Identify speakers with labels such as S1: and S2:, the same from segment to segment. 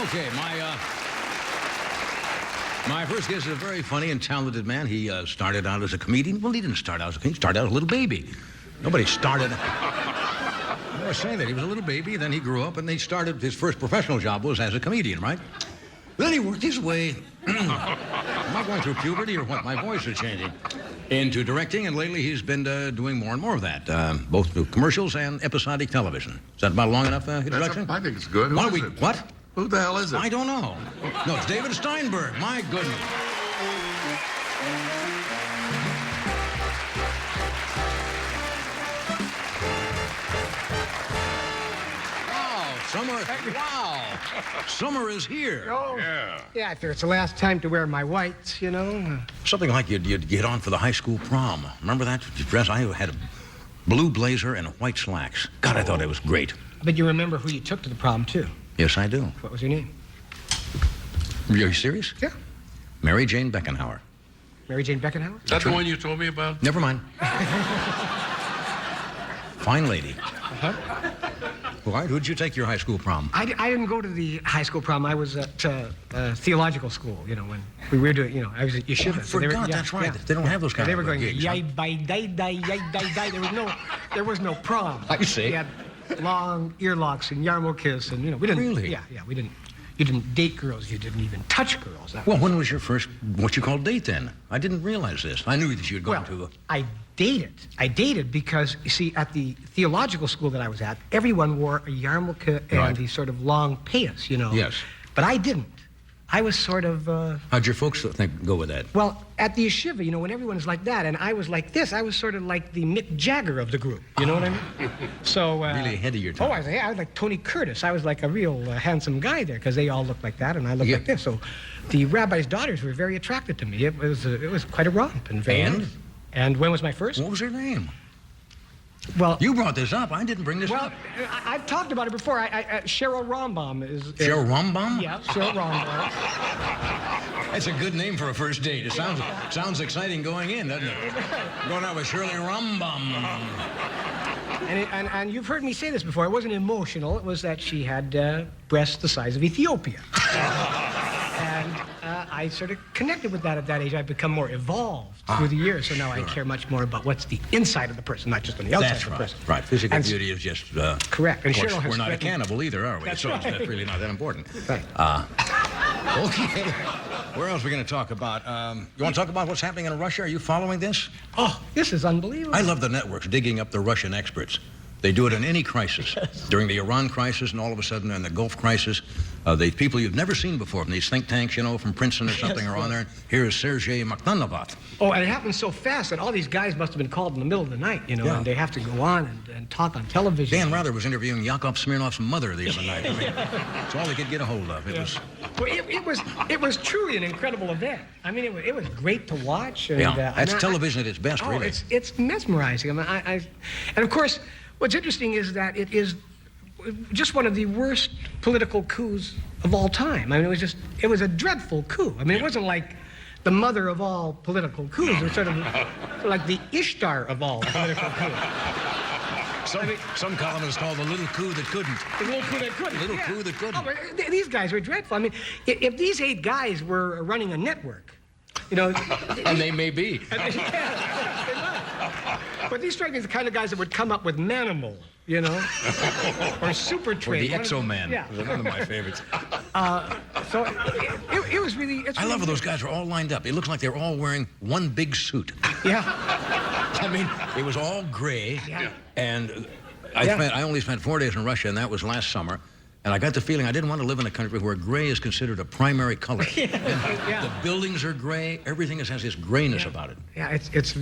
S1: Okay, my first guest is a very funny and talented man. He started out as a comedian. Well, he didn't start out as a comedian. He started out as a little baby. Nobody started... I was saying that. He was a little baby, then he grew up, and he started... His first professional job was as a comedian, right? Then he worked his way... Am I going through puberty or what? My voice is changing. Into directing, and lately he's been doing more and more of that, both through commercials and episodic television. Is that about long enough introduction?
S2: I think it's good.
S1: Who is it? What?
S2: Who the hell is it?
S1: I don't know. No, it's David Steinberg. My goodness. Wow. Summer is here.
S3: Oh, yeah, I figure it's the last time to wear my whites, you know.
S1: Something like you'd get on for the high school prom. Remember that? You dress. I had a blue blazer and white slacks. God, I thought it was great.
S3: But you remember who you took to the prom, too.
S1: Yes, I do.
S3: What was your name?
S1: Are you serious?
S3: Yeah.
S1: Mary Jane Beckenhauer.
S3: Mary Jane Beckenhauer?
S2: That's the one you told me about?
S1: Never mind. Fine lady.
S3: Uh-huh.
S1: All right, who'd you take your high school prom?
S3: I didn't go to the high school prom. I was at theological school, you know, when we were doing, you know, I was at yeshiva.
S1: Oh, I forgot, that's right. They don't have those kind
S3: they
S1: of
S3: were going,
S1: gigs.
S3: yai, bai, dai, dai, yai, dai, dai. There was no prom.
S1: I see.
S3: We had long earlocks and yarmulkes, and, you know, we didn't.
S1: Really?
S3: Yeah, we didn't. You didn't date girls. You didn't even touch girls.
S1: Well, when was your first, what you call date then? I didn't realize this. I knew that you had gone to...
S3: I dated because, you see, at the theological school that I was at, everyone wore a yarmulke and these sort of long payas, you know.
S1: Yes.
S3: But I didn't. I was sort of...
S1: How'd your folks go with that?
S3: Well, at the yeshiva, you know, when everyone's like that, and I was like this, I was sort of like the Mick Jagger of the group. You know what I mean? So...
S1: really ahead of your time.
S3: Oh, I was like Tony Curtis. I was like a real handsome guy there, because they all looked like that, and I looked like this. So the rabbi's daughters were very attracted to me. It was quite a romp. And when was my first?
S1: What was her name?
S3: Well,
S1: you brought this up. I didn't bring this up.
S3: I've talked about it before. Cheryl Rombom is...
S1: Cheryl Rombom?
S3: Yeah, Cheryl Rombom.
S1: That's a good name for a first date. It sounds exciting going in, doesn't it? Going out with Shirley Rombom.
S3: And you've heard me say this before. It wasn't emotional. It was that she had breasts the size of Ethiopia. And I sort of connected with that at that age. I've become more evolved through the years, so now I care much more about what's the inside of the person, not just on the outside of the person.
S1: Right. Physical beauty is just...
S3: correct. And
S1: of course,
S3: Cheryl has
S1: we're not a cannibal either, are we?
S3: That's
S1: so
S3: right.
S1: that's really not that important.
S3: Right.
S1: Okay. Where else are we going to talk about? You want to talk about what's happening in Russia? Are you following this?
S3: Oh, this is unbelievable.
S1: I love the networks digging up the Russian experts. They do it in any crisis. During the Iran crisis and all of a sudden in the Gulf crisis, the people you've never seen before from these think tanks, you know, from Princeton or something are on there. Here is Sergei Makhnanovot.
S3: Oh, and it happened so fast that all these guys must have been called in the middle of the night, you know, and they have to go on and talk on television.
S1: Dan Rather was interviewing Yakov Smirnov's mother the other night. I mean, it's all they could get a hold of.
S3: Well, it was truly an incredible event. I mean, it was great to watch. And,
S1: that's television at its best, really.
S3: It's mesmerizing. I mean, and of course, what's interesting is that it is just one of the worst political coups of all time. I mean, it was a dreadful coup. I mean, it wasn't like the mother of all political coups. It was sort of like the Ishtar of all political coups.
S1: Some columnists call the little coup that couldn't.
S3: The little coup that couldn't.
S1: Little coup that couldn't.
S3: Oh, but these guys were dreadful. I mean, if these 8 guys were running a network, you know...
S1: And they may be.
S3: But these strike me as the kind of guys that would come up with Manimal, you know, or Super Train.
S1: Or the Exo-Man.
S3: Yeah.
S1: Was one of my favorites.
S3: So it was really...
S1: I love how those guys were all lined up. It looked like they were all wearing one big suit.
S3: Yeah.
S1: I mean, it was all gray.
S3: Yeah.
S1: And I only spent 4 days in Russia, and that was last summer. And I got the feeling I didn't want to live in a country where gray is considered a primary color. The buildings are gray. Everything has this grayness about it.
S3: Yeah, it's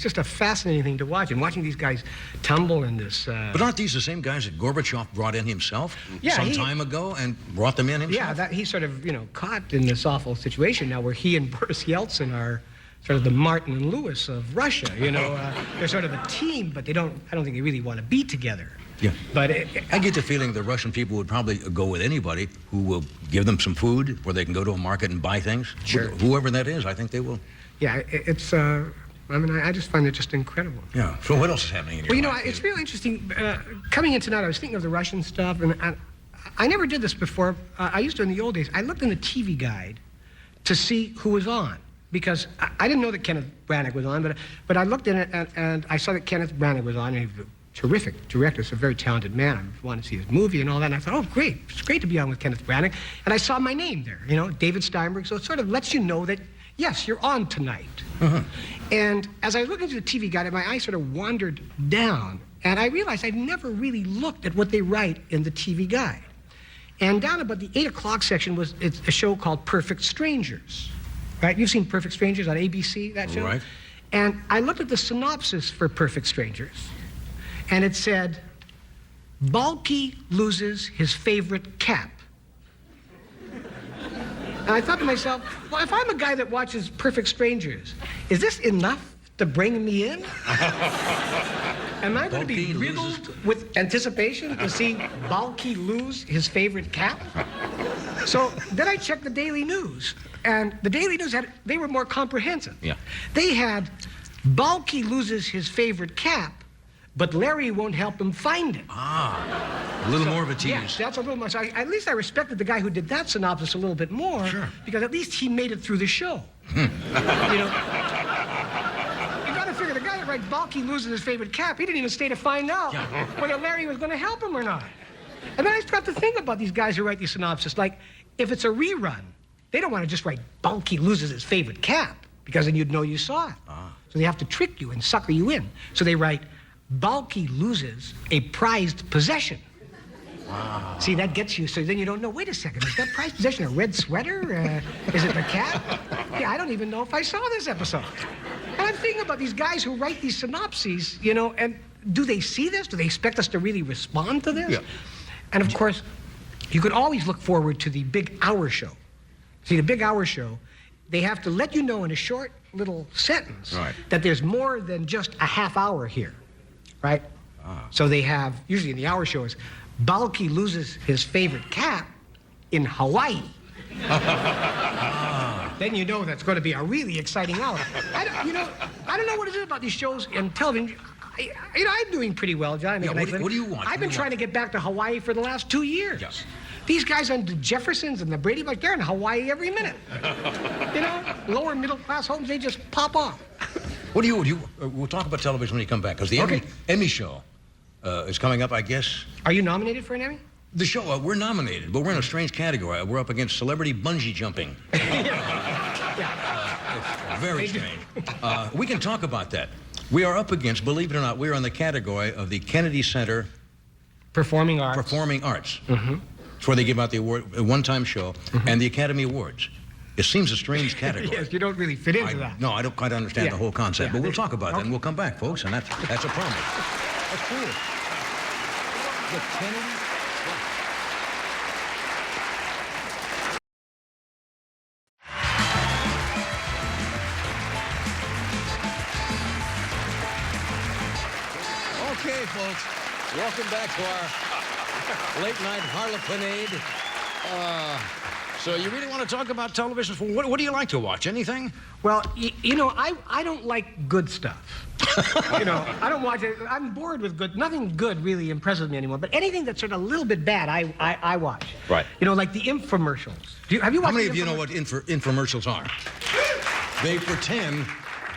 S3: just a fascinating thing to watch. And watching these guys tumble in this...
S1: But aren't these the same guys that Gorbachev brought in himself some time ago and brought them in himself?
S3: Yeah, he's sort of, you know, caught in this awful situation now where he and Boris Yeltsin are sort of the Martin and Lewis of Russia, you know. They're sort of a team, but I don't think they really want to be together.
S1: Yeah.
S3: But
S1: I get the feeling the Russian people would probably go with anybody who will give them some food where they can go to a market and buy things.
S3: Sure.
S1: Whoever that is, I think they will.
S3: Yeah, it's... I mean, I just find it just incredible.
S1: Yeah. So what else is happening in your life?
S3: Well, you know, it's really interesting. Coming in tonight, I was thinking of the Russian stuff, and I never did this before. I used to in the old days. I looked in the TV guide to see who was on, because I didn't know that Kenneth Branagh was on, but I looked in it and I saw that Kenneth Branagh was on, and he was a terrific director. He's a very talented man. I wanted to see his movie and all that, and I thought, oh, great. It's great to be on with Kenneth Branagh. And I saw my name there, you know, David Steinberg, so it sort of lets you know that, yes, you're on tonight. And as I was looking through the TV guide, my eyes sort of wandered down, and I realized I'd never really looked at what they write in the TV guide. And down about the 8 o'clock section it's a show called Perfect Strangers. Right? You've seen Perfect Strangers on ABC, that show?
S1: Right.
S3: And I looked at the synopsis for Perfect Strangers, and it said, Balky loses his favorite cap. And I thought to myself, well, if I'm a guy that watches Perfect Strangers, is this enough to bring me in? Am I going to be riddled with anticipation to see Balky lose his favorite cap? So then I checked the Daily News, and the Daily News they were more comprehensive.
S1: Yeah.
S3: They had Balky loses his favorite cap, but Larry won't help him find it.
S1: A little more of a tease.
S3: Yes, that's a little more. So at least I respected the guy who did that synopsis a little bit more.
S1: Sure.
S3: Because at least he made it through the show. You know, you got to figure the guy that writes Balky loses his favorite cap, he didn't even stay to find out whether Larry was going to help him or not. And then I got to think about these guys who write these synopses. Like, if it's a rerun, they don't want to just write Balky loses his favorite cap, because then you'd know you saw it. So they have to trick you and sucker you in. So they write Balky loses a prized possession. Wow. See, that gets you, so then you don't know, wait a second, is that prized possession a red sweater? Is it the cat? Yeah, I don't even know if I saw this episode. And I'm thinking about these guys who write these synopses, you know, and do they see this? Do they expect us to really respond to this?
S1: Yeah.
S3: And of course, you could always look forward to the big hour show. See, the big hour show, they have to let you know in a short little sentence that there's more than just a half hour here. Right? So they have, usually in the hour shows, Balky loses his favorite cap in Hawaii. Then you know that's going to be a really exciting hour. I don't know what it is about these shows and television. I'm doing pretty well, John.
S1: Yeah, what do you want?
S3: I've been trying to get back to Hawaii for the last 2 years.
S1: Yes.
S3: These guys on the Jeffersons and the Brady Bunch, they're in Hawaii every minute. You know, lower middle class homes, they just pop off.
S1: What do you we'll talk about television when you come back, because the Emmy show is coming up, I guess.
S3: Are you nominated for an Emmy?
S1: The show, we're nominated, but we're in a strange category. We're up against celebrity bungee jumping. It's very strange. We can talk about that. We are up against, believe it or not, we're in the category of the Kennedy Center
S3: Performing Arts.
S1: Performing Arts. It's where they give out the award, a one-time show, and the Academy Awards. It seems a strange category.
S3: Yes, you don't really fit into that.
S1: No, I don't quite understand the whole concept, but we'll talk about that, and we'll come back, folks, and that's a promise. That's cool. The Kennedy... Okay, folks, welcome back to our late-night harlequinade. So you really want to talk about television? What do you like to watch? Anything?
S3: Well, you know, I don't like good stuff. You know, I don't watch it. I'm bored with good. Nothing good really impresses me anymore. But anything that's sort of a little bit bad, I watch.
S1: Right.
S3: You know, like the infomercials. Have you watched?
S1: How many of you know what infomercials are? They pretend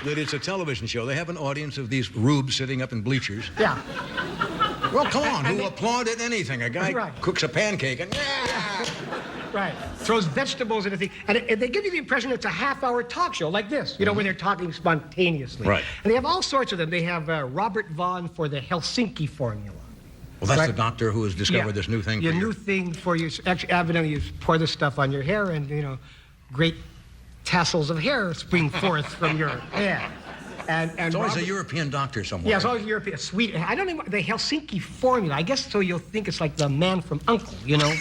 S1: that it's a television show. They have an audience of these rubes sitting up in bleachers.
S3: Yeah.
S1: Well, come on, who applaud at anything? A guy cooks a pancake and
S3: Right. Throws vegetables in a thing. And they give you the impression it's a half-hour talk show like this, you know, when they're talking spontaneously.
S1: Right.
S3: And they have all sorts of them. They have Robert Vaughn for the Helsinki formula.
S1: Well, that's the doctor who has discovered this new thing for you.
S3: Your new thing for you. Actually, evidently, you pour this stuff on your hair and, you know, great tassels of hair spring forth from your head. And
S1: it's always a European doctor somewhere.
S3: Yeah, it's always European. Sweet. I don't know, the Helsinki formula. I guess so you'll think it's like the man from U.N.C.L.E., you know?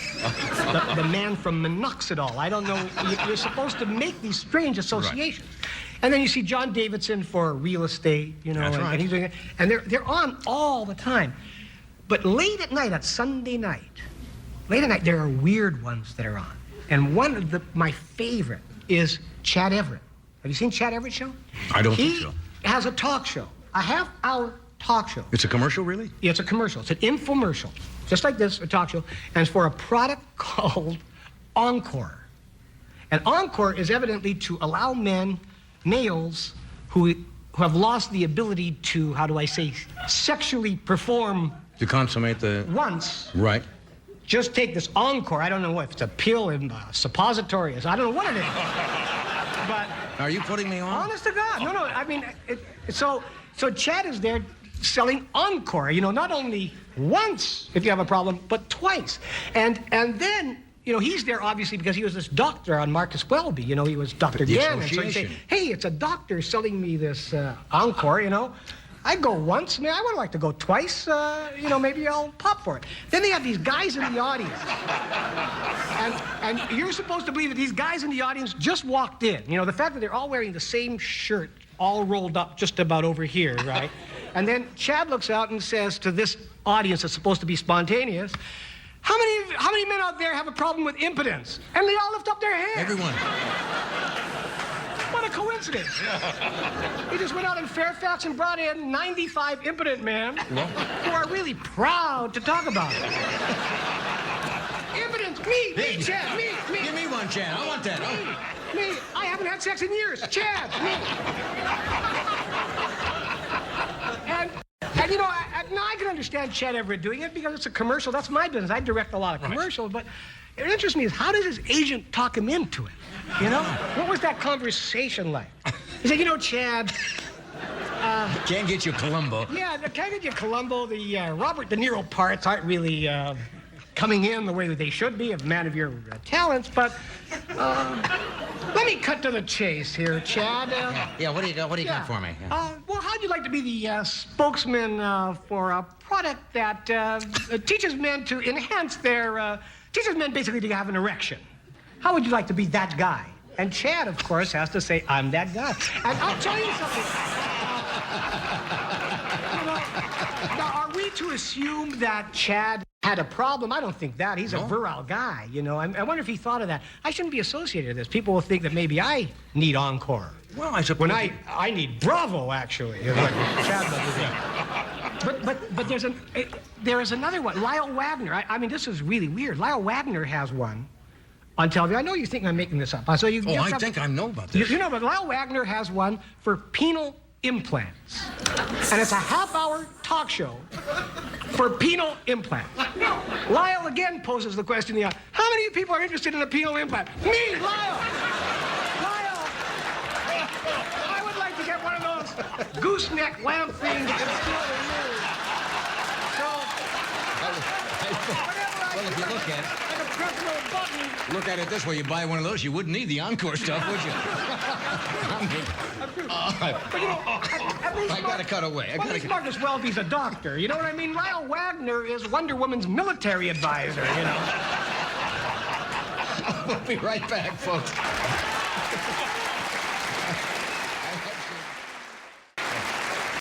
S3: the man from Minoxidil. I don't know. You're supposed to make these strange associations. Right. And then you see John Davidson for real estate, you know.
S1: That's right.
S3: And he's doing it. And they're on all the time. But late at night, on Sunday night, there are weird ones that are on. And one of my favorite is Chad Everett. Have you seen Chad Everett's show?
S1: I don't think so.
S3: He has a talk show, a half-hour talk show.
S1: It's a commercial, really?
S3: Yeah, it's a commercial. It's an infomercial, just like this, a talk show, and it's for a product called Encore. And Encore is evidently to allow males who have lost the ability to, how do I say, sexually perform
S1: To consummate the...
S3: once,
S1: Right.
S3: just take this Encore. I don't know if it's a pill in suppository. I don't know what it is. But
S1: Are you putting me on?
S3: honest to God, no. I mean, so Chad is there selling Encore. You know, not only once if you have a problem, but twice. And then, you know, he's there obviously because he was this doctor on Marcus Welby. You know, he was Dr.
S1: The
S3: Gann. And so he'd say,
S1: association.
S3: hey, it's a doctor selling me this Encore, you know. I go once, man, I would like to go twice, you know, maybe I'll pop for it. Then they have these guys in the audience. And you're supposed to believe that these guys in the audience just walked in. You know, the fact that they're all wearing the same shirt, all rolled up just about over here, right? And then Chad looks out and says to this audience that's supposed to be spontaneous, how many men out there have a problem with impotence? And they all lift up their hands.
S1: Everyone.
S3: What a coincidence. He just went out in Fairfax and brought in 95 impotent men who are really proud to talk about it. Impotence, me, Chad, me.
S1: Give me one, Chad. I want that.
S3: Me, I haven't had sex in years. Chad, me. And you know, I can understand Chad Everett doing it because it's a commercial. That's my business. I direct a lot of commercials. But it interests me is how did his agent talk him into it? You know? What was that conversation like? He said, you know, Chad...
S1: Can't get you Columbo.
S3: Yeah, the can't get you Columbo. The Robert De Niro parts aren't really coming in the way that they should be, a man of your talents. But let me cut to the chase here, Chad.
S1: Yeah, what do you got? What do you got for me?
S3: Well, how'd you like to be the spokesman for a product that teaches men to enhance their, teaches men basically to have an erection? How would you like to be that guy? And Chad, of course, has to say, I'm that guy. And I'll tell you something. You know, now, are we to assume that Chad had a problem? I don't think that. He's a virile guy, you know. I wonder if he thought of that. I shouldn't be associated with this. People will think that maybe I need Encore.
S1: Well, I suppose...
S3: When I need Bravo, actually. You know, Chad doesn't. But there is another one. Lyle Wagner. I mean, this is really weird. Lyle Wagner has one on television. I know you think I'm making this up. So you
S1: I think I know about this.
S3: You know, but Lyle Wagner has one for penile implants. And it's a half-hour talk show for penile implants. Lyle again poses the question, how many people are interested in a penile implant? Me, Lyle! I would like to get one of those gooseneck lamp things and steal the news. So,
S1: Well, if you look at it...
S3: I can press a little button.
S1: Look at it this way. You buy one of those, you wouldn't need the Encore stuff, would you?
S3: But, you know, at least
S1: I gotta cut away.
S3: At least Marcus Welby's a doctor. You know what I mean? Lyle Wagner is Wonder Woman's military advisor, you know.
S1: We'll be right back, folks.